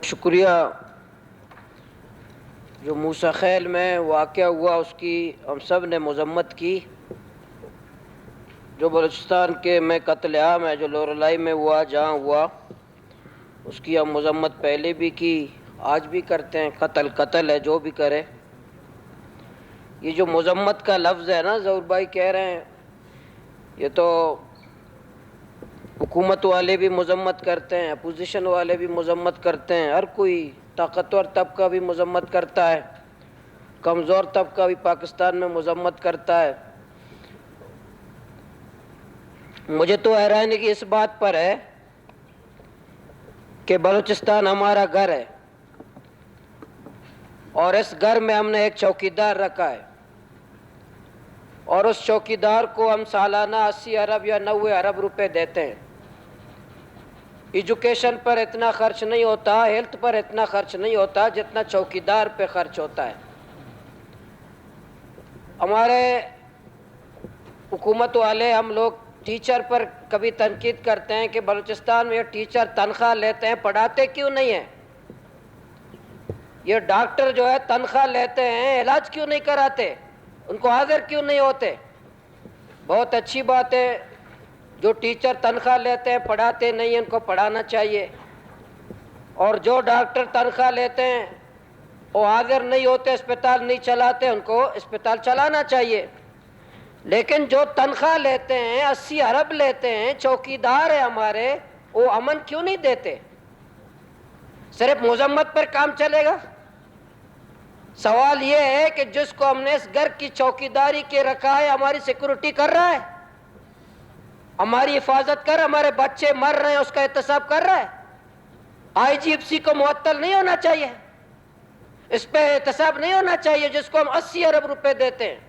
شکریہ. جو موسیٰ خیل میں واقعہ ہوا اس کی ہم سب نے مذمت کی. جو بلوچستان کے میں قتل عام ہے جو لوریلائی میں ہوا جہاں ہوا اس کی ہم مذمت پہلے بھی کی آج بھی کرتے ہیں. قتل ہے جو بھی کرے. یہ جو مذمت کا لفظ ہے نا ظہور بھائی کہہ رہے ہیں یہ تو حکومت والے بھی مذمت کرتے ہیں اپوزیشن والے بھی مذمت کرتے ہیں ہر کوئی طاقتور طبقہ بھی مذمت کرتا ہے کمزور طبقہ بھی پاکستان میں مذمت کرتا ہے. مجھے تو حیرانی کی اس بات پر ہے کہ بلوچستان ہمارا گھر ہے اور اس گھر میں ہم نے ایک چوکیدار رکھا ہے اور اس چوکیدار کو ہم سالانہ 80 ارب یا 90 ارب روپے دیتے ہیں. ایجوکیشن پر اتنا خرچ نہیں ہوتا ہیلتھ پر اتنا خرچ نہیں ہوتا جتنا چوکیدار پہ خرچ ہوتا ہے. ہمارے حکومت والے ہم لوگ ٹیچر پر کبھی تنقید کرتے ہیں کہ بلوچستان میں ٹیچر تنخواہ لیتے ہیں پڑھاتے کیوں نہیں ہیں. یہ ڈاکٹر جو ہے تنخواہ لیتے ہیں علاج کیوں نہیں کراتے ان کو حاضر کیوں نہیں ہوتے. بہت اچھی بات ہے جو ٹیچر تنخواہ لیتے ہیں پڑھاتے نہیں ہیں ان کو پڑھانا چاہیے اور جو ڈاکٹر تنخواہ لیتے ہیں وہ حاضر نہیں ہوتے اسپتال نہیں چلاتے ان کو اسپتال چلانا چاہیے. لیکن جو تنخواہ لیتے ہیں 80 ارب لیتے ہیں چوکیدار ہیں ہمارے وہ امن کیوں نہیں دیتے. صرف مذمت پر کام چلے گا. سوال یہ ہے کہ جس کو ہم نے اس گھر کی چوکیداری کے رکھا ہے ہماری سیکورٹی کر رہا ہے ہماری حفاظت کر ہمارے بچے مر رہے ہیں اس کا احتساب کر رہا ہے. آئی جی ایف سی کو معطل نہیں ہونا چاہیے اس پہ احتساب نہیں ہونا چاہیے. جس کو ہم 80 ارب روپے دیتے ہیں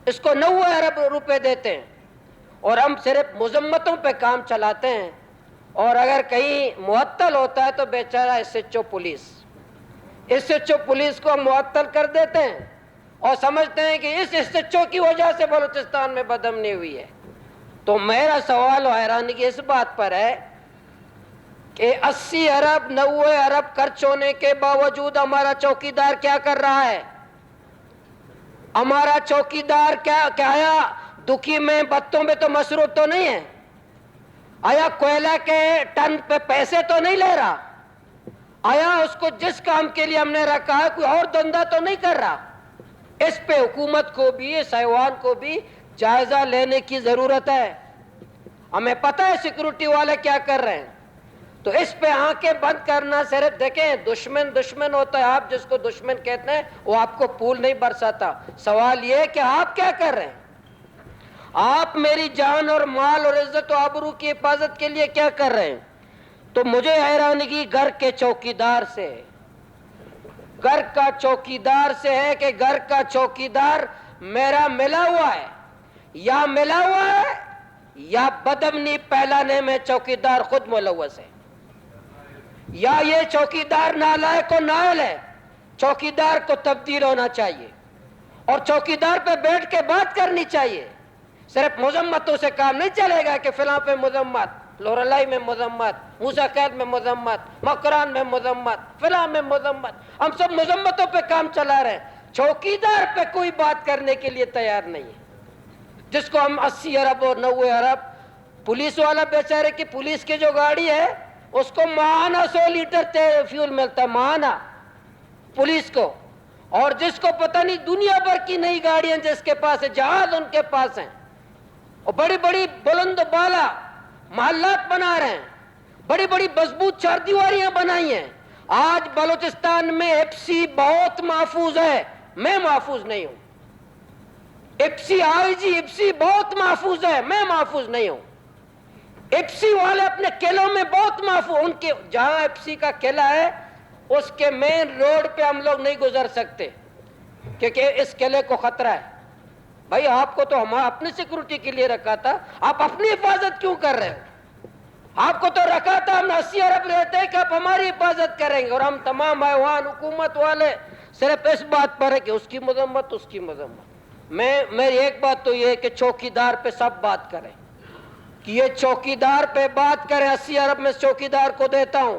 اس کو 90 ارب روپے دیتے ہیں اور ہم صرف مذمتوں پہ کام چلاتے ہیں. اور اگر کہیں معطل ہوتا ہے تو بیچارہ ایس ایچ او پولیس کو ہم معطل کر دیتے ہیں اور سمجھتے ہیں کہ اس ایس ایچ او کی وجہ سے بلوچستان میں بدامنی ہوئی ہے. تو میرا سوال و حیرانی کی اس بات پر ہے کہ 80 ارب 90 ارب خرچ ہونے کے باوجود ہمارا چوکیدار کیا کر رہا ہے. ہمارا چوکیدار کیا دکھی میں بتوں میں تو مصروف تو نہیں ہے. آیا کوئلہ کے ٹن پہ پیسے تو نہیں لے رہا. آیا اس کو جس کام کے لیے ہم نے رکھا ہے کوئی اور دھندا تو نہیں کر رہا. اس پہ حکومت کو بھی اس ایوان کو بھی جائزہ لینے کی ضرورت ہے. ہمیں پتہ ہے سیکورٹی والے کیا کر رہے ہیں تو اس پہ آنکھیں بند کرنا صرف دیکھیں دشمن ہوتا ہے. آپ جس کو دشمن کہتے ہیں وہ آپ کو پھول نہیں برساتا. سوال یہ ہے کہ آپ کیا کر رہے ہیں. آپ میری جان اور مال اور عزت و آبرو کی حفاظت کے لیے کیا کر رہے ہیں. تو مجھے حیرانگی گھر کے چوکیدار سے گھر کا چوکیدار سے ہے کہ گھر کا چوکیدار میرا ملا ہوا ہے یا بدامنی پھیلانے میں چوکیدار خود ملوث ہے یا یہ چوکیدار نالائق و نااہل ہے. چوکیدار کو تبدیل ہونا چاہیے اور چوکیدار پہ بیٹھ کے بات کرنی چاہیے. صرف مذمتوں سے کام نہیں چلے گا کہ فلاں پہ مذمت لوریلائی میں مذمت موسیٰ خیل میں مذمت مکران میں مذمت فلاں میں مذمت. ہم سب مذمتوں پہ کام چلا رہے ہیں چوکیدار پہ کوئی بات کرنے کے لیے تیار نہیں ہے. جس کو ہم 80 ارب اور 90 ارب پولیس والا بیچارے کی پولیس کی جو گاڑی ہے اس کو ماہانہ 100 لیٹر فیول ملتا ہے ماہانہ پولیس کو. اور جس کو پتہ نہیں دنیا بھر کی نئی گاڑیاں جس کے پاس ہے جہاز ان کے پاس ہیں اور بڑی بڑی بلند و بالا محلات بنا رہے ہیں بڑی بڑی مضبوط چار دیواریاں بنائی ہیں. آج بلوچستان میں ایپسی بہت محفوظ ہے میں محفوظ نہیں ہوں. ایپسی آئی جی ایپسی بہت محفوظ ہے میں محفوظ نہیں ہوں. ایپسی والے اپنے قلعوں میں بہت محفوظ ان کے جہاں ایپسی کا قلعہ ہے اس کے مین روڈ پہ ہم لوگ نہیں گزر سکتے کیونکہ اس قلعے کو خطرہ ہے. بھائی آپ کو تو ہم اپنی سیکورٹی کے لیے رکھا تھا آپ اپنی حفاظت کیوں کر رہے ہو. آپ کو تو رکھا تھا ہم 80 ارب لیتے کہ آپ ہماری حفاظت کریں گے اور ہم تمام ایوان حکومت والے صرف اس بات پر ہے کہ اس کی مذمت. میری ایک بات تو یہ ہے کہ چوکیدار پہ سب بات کریں کہ یہ چوکیدار پہ بات کریں. 80 ارب میں چوکیدار کو دیتا ہوں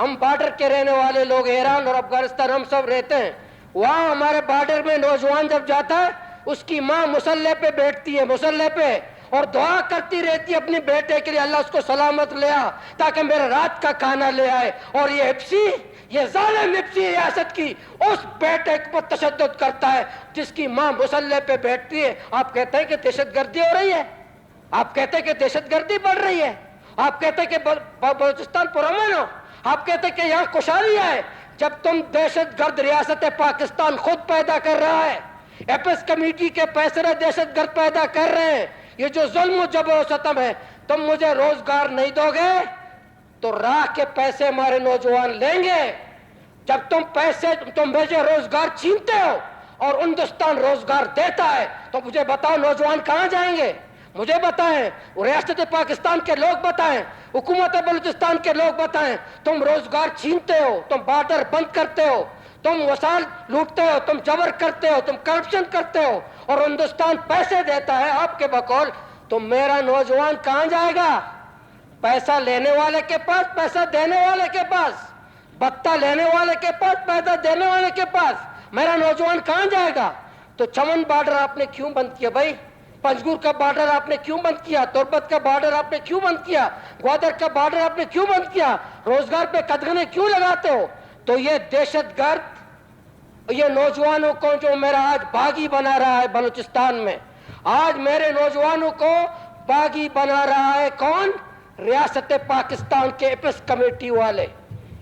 ہم بارڈر کے رہنے والے لوگ، ایران اور افغانستان ہم سب رہتے ہیں، وہاں ہمارے بارڈر میں نوجوان جب جاتا ہے اس کی ماں مسلح پہ بیٹھتی ہے، مسلح پہ، اور دعا کرتی رہتی ہے اپنے بیٹے کے لیے، اللہ اس کو سلامت لے آ تاکہ میرا رات کا کھانا لے آئے. اور یہ ایپسی، یہ ظالم ایپسی ریاست کی اس بیٹے پر تشدد کرتا ہے جس کی ماں مسلح پہ بیٹھتی ہے. آپ کہتے ہیں کہ دہشت گردی ہو رہی ہے، آپ کہتے ہیں کہ دہشت گردی بڑھ رہی ہے، آپ کہتے ہیں کہ بلوچستان پرامن ہو، آپ کہتے ہیں کہ یہاں خوشحالی ہے، جب تم دہشت گرد ریاست پاکستان خود پیدا کر رہا ہے، ایپس کمیٹی کے فیصلے دہشت گرد پیدا کر رہے ہیں. یہ جو ظلم و جبر و ستم ہے، تم مجھے روزگار نہیں دو گے تو راہ کے پیسے ہمارے نوجوان لیں گے. جب تم مجھے روزگار چھینتے ہو اور ہندوستان روزگار دیتا ہے تو مجھے بتاؤ نوجوان کہاں جائیں گے؟ مجھے بتائیں، ریاست پاکستان کے لوگ بتائیں، حکومت بلوچستان کے لوگ بتائیں. تم روزگار چھینتے ہو، تم بارڈر بند کرتے ہو، تم وسائل لوٹتے ہو، تم جبر کرتے ہو، تم کرپشن کرتے ہو، اور ہندوستان پیسے دیتا ہے آپ کے بقول، تو میرا نوجوان کہاں جائے گا؟ پیسہ لینے والے کے پاس، پیسہ دینے والے کے پاس، بتہ لینے والے کے پاس، پیسہ دینے والے کے پاس. میرا نوجوان کہاں جائے گا؟ تو چمن بارڈر آپ نے کیوں بند کیا بھائی؟ پنجگور کا بارڈر آپ نے کیوں بند کیا؟ تربت کا بارڈر آپ نے کیوں بند کیا؟ گوادر کا بارڈر آپ نے کیوں بند کیا؟ روزگار پہ قدغنیں کیوں لگاتے ہو؟ تو یہ دہشت گرد، یہ نوجوانوں کو جو میرا آج باغی بنا رہا ہے بلوچستان میں، آج میرے نوجوانوں کو باغی بنا رہا ہے کون؟ ریاست پاکستان کے ایپس کمیٹی والے.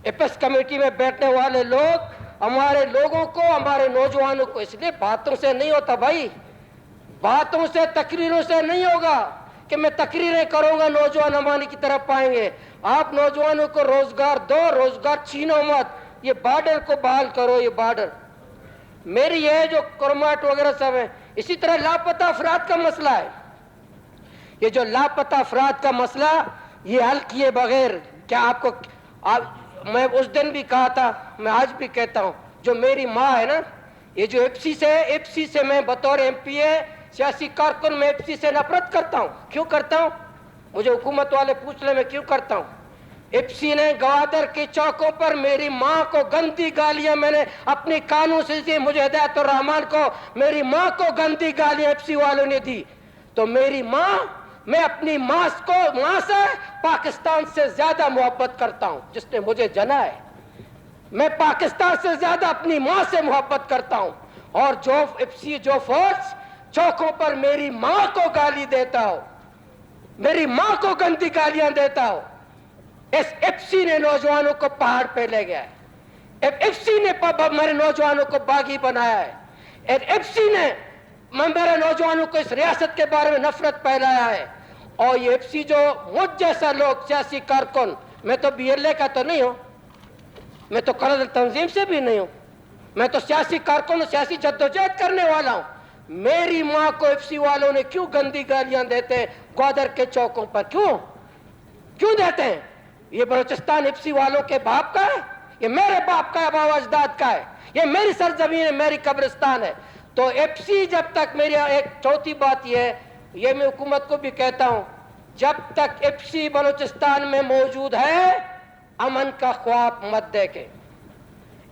ایپس کمیٹی میں بیٹھنے والے لوگ ہمارے لوگوں کو، ہمارے نوجوانوں کو، اس لیے باتوں سے نہیں ہوتا بھائی، باتوں سے تقریروں سے نہیں ہوگا کہ میں تقریریں کروں گا نوجوان ہماری کی طرف پائیں گے. آپ نوجوانوں کو روزگار دو، روزگار چھینو مت، یہ بارڈر کو بحال کرو. یہ بارڈر میری یہ جو کرماٹ وغیرہ سب ہے. اسی طرح لاپتہ افراد کا مسئلہ ہے، یہ جو لاپتہ افراد کا مسئلہ یہ حل کیے بغیر کیا آپ کو، میں اس دن بھی کہا تھا، میں آج بھی کہتا ہوں، جو میری ماں ہے نا، یہ جو ایپسی سے میں بطور ایم پی اے سیاسی کارکن میں ایپسی سے نفرت کرتا ہوں. کیوں کرتا ہوں؟ مجھے حکومت والے پوچھ لیں میں کیوں کرتا ہوں. ایپسی نے گوادر کی چوکوں پر میری ماں کو گندی گالیاں، میں نے اپنی کانوں سے دی، مجھے ہدایت الرحمان کو، میری ماں کو گندی گالیاں ایپسی والوں نے دی. تو میری ماں، میں اپنی ماں سے پاکستان سے زیادہ محبت کرتا ہوں جس نے مجھے جنا ہے. میں پاکستان سے زیادہ اپنی ماں سے محبت کرتا ہوں. اور جو ایپسی، جو فورس چوکوں پر میری ماں کو گالی دیتا ہو، میری ماں کو گندی گالیاں دیتا ہو، اس ایپسی نے نوجوانوں کو پہاڑ پہ لے گیا ہے. ایپسی نے میرے نوجوانوں کو باغی بنایا ہے. ایپسی نے میرے نوجوانوں کو اس ریاست کے بارے میں نفرت پھیلایا ہے. اور یہ ایپسی جو مجھ جیسا لوگ، سیاسی کارکن، میں تو بی ایل اے کا تو نہیں ہوں، میں تو قرض تنظیم سے بھی نہیں ہوں، میں تو سیاسی کارکن، سیاسی جدوجہد کرنے والا ہوں. میری ماں کو ایپسی والوں نے کیوں گندی گالیاں دیتے ہیں گوادر کے چوکوں پر؟ کیوں دیتے ہیں؟ یہ بلوچستان ایپسی والوں کے باپ کا ہے، یہ میرے باپ کا ہے، بابا اجداد کا ہے، یہ میری سرزمین ہے، میری قبرستان ہے. تو ایپسی جب تک، میری ایک چوتھی بات یہ ہے، یہ میں حکومت کو بھی کہتا ہوں، جب تک ایپسی بلوچستان میں موجود ہے امن کا خواب مت دیکھیں.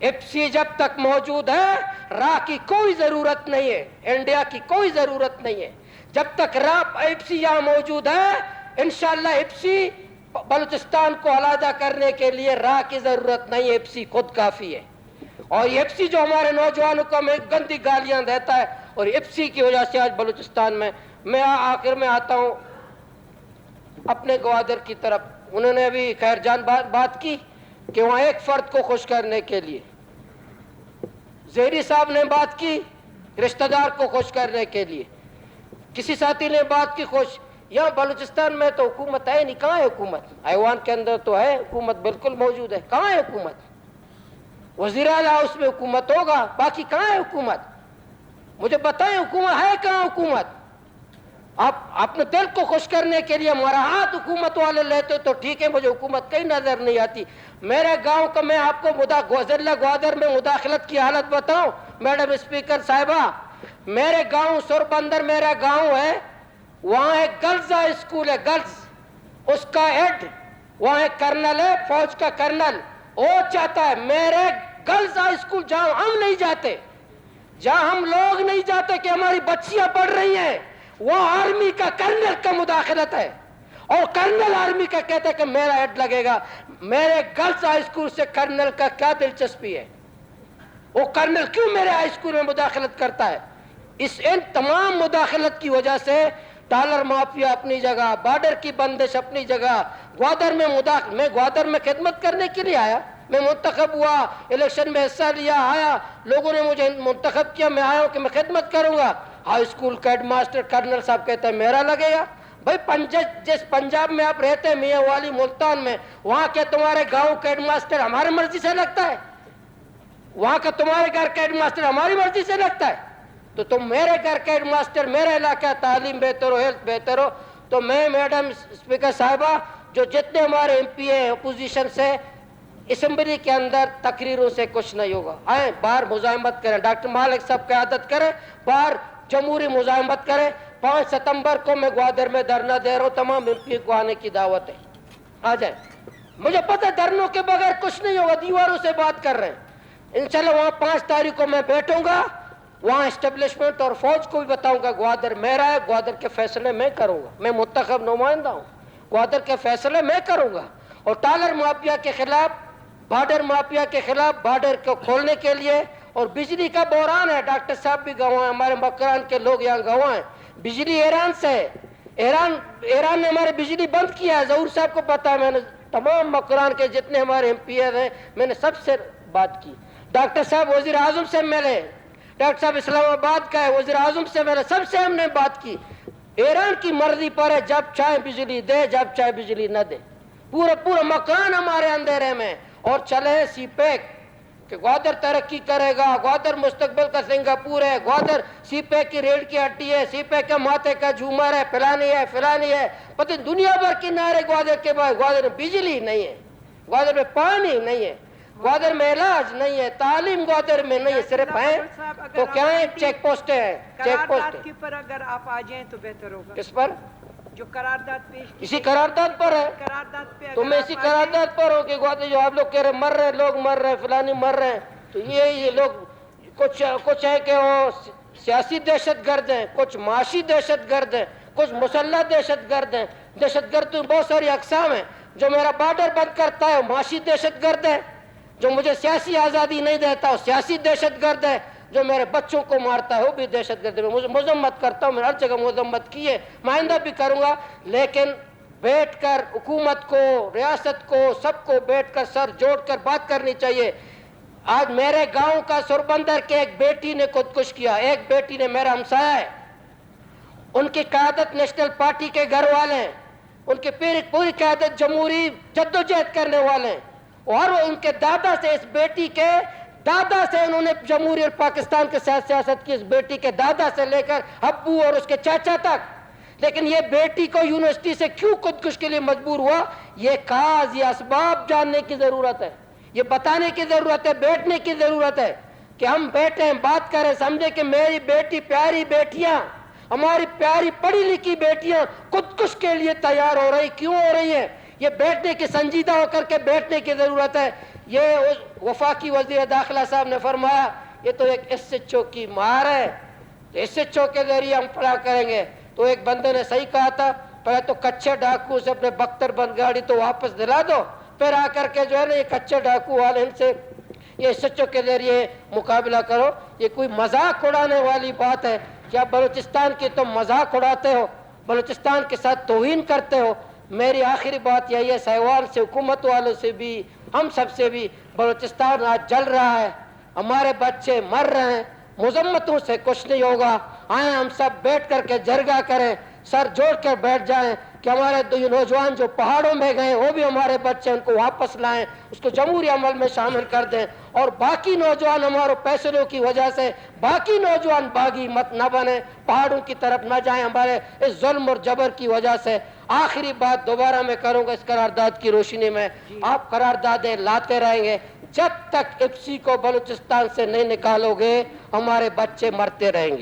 ایپسی جب تک موجود ہے راہ کی کوئی ضرورت نہیں ہے، انڈیا کی کوئی ضرورت نہیں ہے. جب تک راہ ایپسی یہاں موجود ہے، انشاءاللہ ایپسی بلوچستان کو علیحدہ کرنے کے لیے راہ کی ضرورت نہیں ہے، ایپسی خود کافی ہے. اور ایپسی جو ہمارے نوجوانوں کو میں گندی گالیاں دیتا ہے، اور ایپسی کی وجہ سے آج بلوچستان میں آخر میں آتا ہوں اپنے گوادر کی طرف. انہوں نے ابھی خیر جان بات کی کہ وہاں ایک فرد کو خوش کرنے کے لیے، زہری صاحب نے بات کی رشتہ دار کو خوش کرنے کے لیے، کسی ساتھی نے بات کی خوش. یہاں بلوچستان میں تو حکومت ہے نہیں. کہاں ہے حکومت؟ ایوان کے اندر تو ہے حکومت، بالکل موجود ہے. کہاں ہے حکومت؟ وزیر اعلیٰ اس میں حکومت ہوگا، باقی کہاں ہے حکومت؟ مجھے بتائیں حکومت ہے کہاں؟ حکومت آپ اپنے دل کو خوش کرنے کے لیے ہمارا ہاتھ حکومت والے لیتے تو ٹھیک ہے، مجھے حکومت کہیں نظر نہیں آتی. میرے گاؤں کا میں آپ کو ضلع گوادر میں مداخلت کی حالت بتاؤں میڈم اسپیکر صاحبہ. میرے گاؤں سوربندر میرا گاؤں ہے، وہاں ایک گرلز اسکول ہے، گرلز، اس کا ہیڈ وہاں ایک کرنل ہے، فوج کا کرنل، وہ چاہتا ہے میرے گرلز ہائی اسکول جہاں ہم نہیں جاتے، جہاں ہم لوگ نہیں جاتے کہ ہماری بچیاں پڑھ رہی ہیں، وہ آرمی کا کرنل کا مداخلت ہے، اور کرنل آرمی کا کہتا ہے کہ میرا ایڈ لگے گا۔ میرے گرلز ہائی اسکول سے کرنل کا کیا دلچسپی ہے؟ وہ کرنل کیوں میرے ہائی اسکول میں مداخلت کرتا ہے؟ ان تمام مداخلت کی وجہ سے ڈالر مافیا اپنی جگہ، بارڈر کی بندش اپنی جگہ، گوادر میں میں گوادر میں خدمت کرنے کے لیے آیا، میں منتخب ہوا، الیکشن میں حصہ لیا، آیا، لوگوں نے مجھے منتخب کیا، میں آیا ہوں کہ میں خدمت کروں گا۔ ہائی اسکول کا ہیڈ ماسٹر کرنل صاحب کہتا ہے میرا لگے گا۔ بھائی جس پنجاب میں آپ رہتے ہیں، میاں والی ملتان میں، وہاں کے تمہارے گاؤں کا ہیڈ ماسٹر ہماری مرضی سے لگتا ہے؟ وہاں کا تمہارے گھر کا ہیڈ ماسٹر ہماری مرضی سے لگتا ہے؟ تو تم میرے گھر کا ہیڈ ماسٹر، میرا علاقہ تعلیم بہتر ہو، ہیلتھ بہتر ہو، تو میں میڈم اسپیکر صاحبہ جو جتنے ہمارے ایم پی ہیں اپوزیشن سے، اسمبلی کے اندر تقریروں سے کچھ نہیں ہوگا، آئیں باہر مزاحمت کریں، ڈاکٹر مالک صاحب قیادت کریں، باہر جمہوری مزاحمت کریں۔ 5 ستمبر کو میں گوادر میں دھرنا دے رہا ہوں، تمام ایم پی کو آنے کی دعوت ہے، آ جائیں۔ مجھے پتہ دھرنوں کے بغیر کچھ نہیں ہوگا، دیواروں سے بات کر رہے ہیں۔ انشاءاللہ وہاں 5 تاریخ کو میں بیٹھوں گا، وہاں اسٹیبلشمنٹ اور فوج کو بھی بتاؤں گا گوادر میرا ہے، گوادر کے فیصلے میں کروں گا، میں منتخب نمائندہ ہوں، گوادر کے فیصلے میں کروں گا۔ اور ٹالر مافیا کے خلاف، بارڈر مافیا کے خلاف، بارڈر کو کھولنے کے لیے، اور بجلی کا بحران ہے، ڈاکٹر صاحب بھی گواہ ہیں، ہمارے مکران کے لوگ یہاں گواہ ہیں، بجلی ایران سے ہے، ایران نے ہمارے بجلی بند کیا ہے، ظہور صاحب کو پتا ہے، میں نے تمام مکران کے جتنے ہمارے ایم پی ہیں میں نے سب سے بات کی، ڈاکٹر صاحب وزیر اعظم سے ملے، ڈاکٹر صاحب اسلام آباد کا ہے، وزیر اعظم سے ملے، سب سے ہم نے بات کی۔ ایران کی مرضی پر ہے، جب چاہے بجلی دے، جب چاہے بجلی نہ دے، پورا مکان ہمارے اندھیرے میں۔ اور چلے سی پیک کہ گوادر ترقی کرے گا، گوادر مستقبل کا سنگاپور ہے، گوادر سی پیک کی ریڑھ کی ہڈی ہے، سی پیک کے ماتھے کا جھومر ہے، فلانی ہے، پتہ دنیا بھر کی نعرے گوادر کے بعد، گوادر میں بجلی نہیں ہے، گوادر میں پانی نہیں ہے، گوادر میں علاج نہیں ہے، تعلیم گوادر میں نہیں ہے، صرف ہیں تو کیا ہیں چیک پوسٹیں ہیں، چیک پوسٹیں۔ کی پر اگر آپ آ جائیں تو بہتر ہوگا۔ کس پر؟ جو قرارداد پیش کی، اسی قرارداد پر ہے، قرارداد پہ تو میں اسی قرارداد پر ہوں کہ گوادر جو آپ لوگ کہہ رہے ہیں مر رہے ہیں، لوگ مر رہے ہیں، فلانی مر رہے ہیں، تو یہ لوگ کچھ ہے کہ وہ سیاسی دہشت گرد ہیں، کچھ معاشی دہشت گرد ہیں، کچھ مسلح دہشت گرد ہیں۔ دہشت گرد تو بہت ساری اقسام ہیں، جو میرا بارڈر بند کرتا ہے وہ معاشی دہشت گرد ہے، جو مجھے سیاسی آزادی نہیں دیتا وہ سیاسی دہشت گرد ہے، جو میرے بچوں کو مارتا ہے وہ بھی دہشت گرد ہے۔ میں مذمت کرتا ہوں، میں نے ہر جگہ مذمت کی ہے، آئندہ بھی کروں گا، لیکن بیٹھ کر حکومت کو، ریاست کو، سب کو بیٹھ کر سر جوڑ کر بات کرنی چاہیے۔ آج میرے گاؤں کا سربندر کے ایک بیٹی نے خودکش کیا، ایک بیٹی نے، میرا ہمسایہ ہے، ان کی قیادت نیشنل پارٹی کے گھر والے ہیں، ان کی پوری قیادت جمہوری جدوجہد کرنے والے ہیں، اور ان کے دادا سے، اس بیٹی کے دادا سے انہوں نے جمہوری اور پاکستان کے ساتھ سیاست کی، اس بیٹی کے دادا سے لے کر ابو اور اس کے چاچا تک۔ لیکن یہ بیٹی کو یونیورسٹی سے کیوں خودکش کے لیے مجبور ہوا، یہ کاز، یہ اسباب جاننے کی ضرورت ہے، یہ بتانے کی ضرورت ہے، بیٹھنے کی ضرورت ہے کہ ہم بیٹھیں، بات کریں، سمجھیں کہ میری بیٹی، پیاری بیٹیاں، ہماری پیاری پڑھی لکھی بیٹیاں خودکش کے لیے تیار ہو رہی، کیوں ہو رہی ہیں؟ یہ بیٹھنے کی، سنجیدہ ہو کر کے بیٹھنے کی ضرورت ہے۔ یہ وفاقی وزیر داخلہ صاحب نے فرمایا یہ تو ایک ایس ایچ او کی مہار ہے، ایس ایچ او کے ذریعے ہم پڑھا کریں گے۔ تو ایک بندے نے صحیح کہا تھا، پہلے تو کچے ڈاکو سے اپنے بختر بند گاڑی تو واپس دلا دو، پھر آ کر کے جو ہے نا یہ کچے ڈاکو والے ان سے یہ ایس ایچ او کے ذریعے مقابلہ کرو۔ یہ کوئی مذاق اڑانے والی بات ہے؟ کیا بلوچستان کی تم مذاق اڑاتے ہو، بلوچستان کے ساتھ توہین کرتے ہو؟ میری آخری بات یہی ہے، سہیوال سے، حکومت والوں سے بھی، ہم سب سے بھی، بلوچستان آج جل رہا ہے، ہمارے بچے مر رہے ہیں، مذمتوں سے کچھ نہیں ہوگا۔ آئیں ہم سب بیٹھ کر کے جرگہ کریں، سر جوڑ کر بیٹھ جائیں کہ ہمارے دو نوجوان جو پہاڑوں میں گئے وہ بھی ہمارے بچے، ان کو واپس لائیں، اس کو جمہوری عمل میں شامل کر دیں، اور باقی نوجوان ہمارے فیصلوں کی وجہ سے باقی نوجوان باغی مت نہ بنیں، پہاڑوں کی طرف نہ جائیں ہمارے اس ظلم اور جبر کی وجہ سے۔ آخری بات دوبارہ میں کروں گا اس قرارداد کی روشنی میں، آپ قراردادیں لاتے رہیں گے، جب تک اپسی کو بلوچستان سے نہیں نکالو گے ہمارے بچے مرتے رہیں گے۔